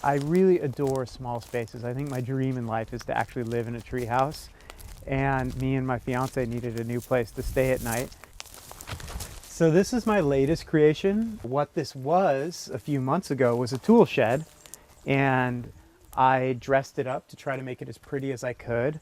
I really adore small spaces. I think my dream in life is to actually live in a tree house. And me and my fiance needed a new place to stay at night. So this is my latest creation. What this was a few months ago was a tool shed, and I dressed it up to try to make it as pretty as I could.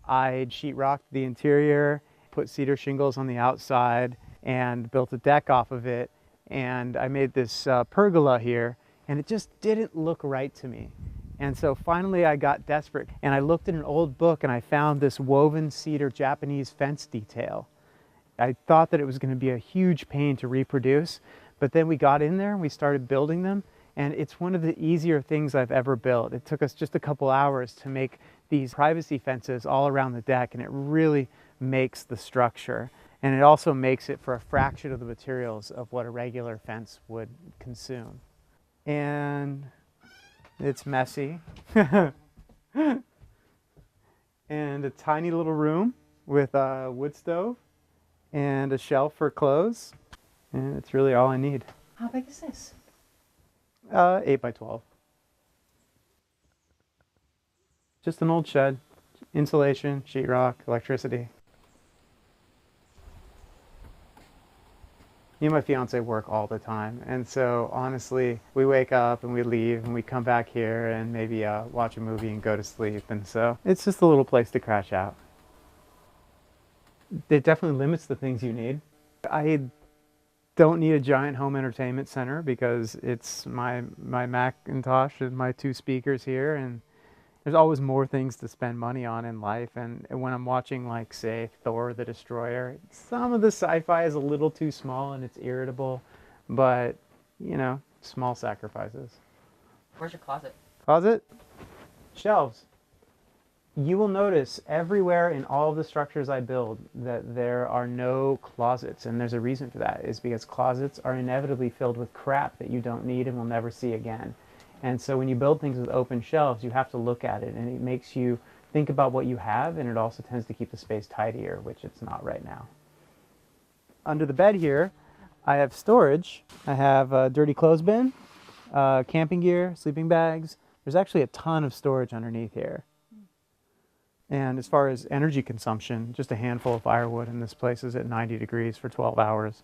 I sheetrocked the interior, put cedar shingles on the outside, and built a deck off of it. And I made this pergola here, and it just didn't look right to me. And so finally I got desperate, and I looked in an old book and I found this woven cedar Japanese fence detail. I thought that it was going to be a huge pain to reproduce, but then we got in there and we started building them, and it's one of the easier things I've ever built. It took us just a couple hours to make these privacy fences all around the deck, and it really makes the structure. And it also makes it for a fraction of the materials of what a regular fence would consume. And it's messy. And a tiny little room with a wood stove and a shelf for clothes, and it's really all I need. How big is this? 8 by 12. Just an old shed, insulation, sheetrock, electricity. Me and my fiance work all the time, and so honestly, we wake up and we leave and we come back here and maybe watch a movie and go to sleep, and so it's just a little place to crash out. It definitely limits the things you need. I don't need a giant home entertainment center because it's my Macintosh and my 2 speakers here, and there's always more things to spend money on in life. And when I'm watching, like, say, Thor the Destroyer, some of the sci-fi is a little too small and it's irritable, but, you know, small sacrifices. Where's your closet? Closet? Shelves. You will notice everywhere in all of the structures I build that there are no closets, and there's a reason for that. Is because closets are inevitably filled with crap that you don't need and will never see again. And so when you build things with open shelves, you have to look at it, and it makes you think about what you have, and it also tends to keep the space tidier, which it's not right now. Under the bed here, I have storage. I have a dirty clothes bin, camping gear, sleeping bags. There's actually a ton of storage underneath here. And as far as energy consumption, just a handful of firewood, and this place is at 90 degrees for 12 hours.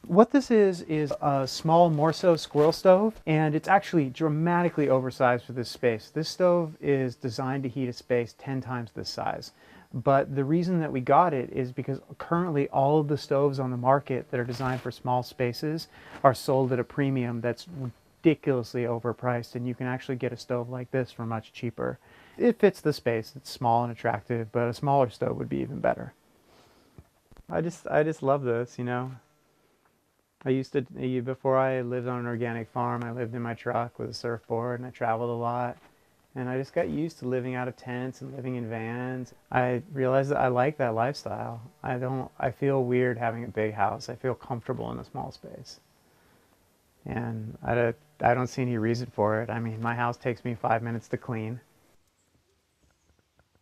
What this is a small Morso squirrel stove, and it's actually dramatically oversized for this space. This stove is designed to heat a space 10 times this size. But the reason that we got it is because currently all of the stoves on the market that are designed for small spaces are sold at a premium that's ridiculously overpriced, and you can actually get a stove like this for much cheaper. It fits the space. It's small and attractive, but a smaller stove would be even better. I just love this, you know. Before I lived on an organic farm, I lived in my truck with a surfboard, and I traveled a lot. And I just got used to living out of tents and living in vans. I realized that I like that lifestyle. I feel weird having a big house. I feel comfortable in a small space. And I don't see any reason for it. I mean, my house takes me 5 minutes to clean.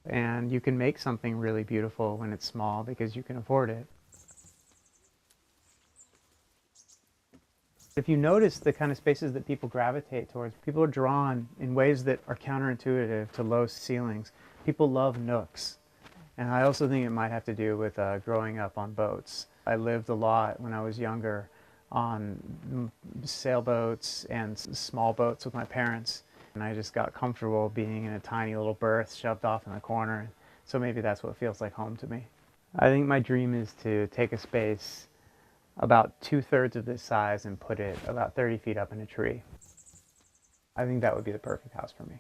And you can make something really beautiful when it's small because you can afford it. If you notice the kind of spaces that people gravitate towards, people are drawn in ways that are counterintuitive to low ceilings. People love nooks. And I also think it might have to do with growing up on boats. I lived a lot when I was younger on sailboats and small boats with my parents. And I just got comfortable being in a tiny little berth shoved off in the corner. So maybe that's what feels like home to me. I think my dream is to take a space about 2/3 of this size and put it about 30 feet up in a tree. I think that would be the perfect house for me.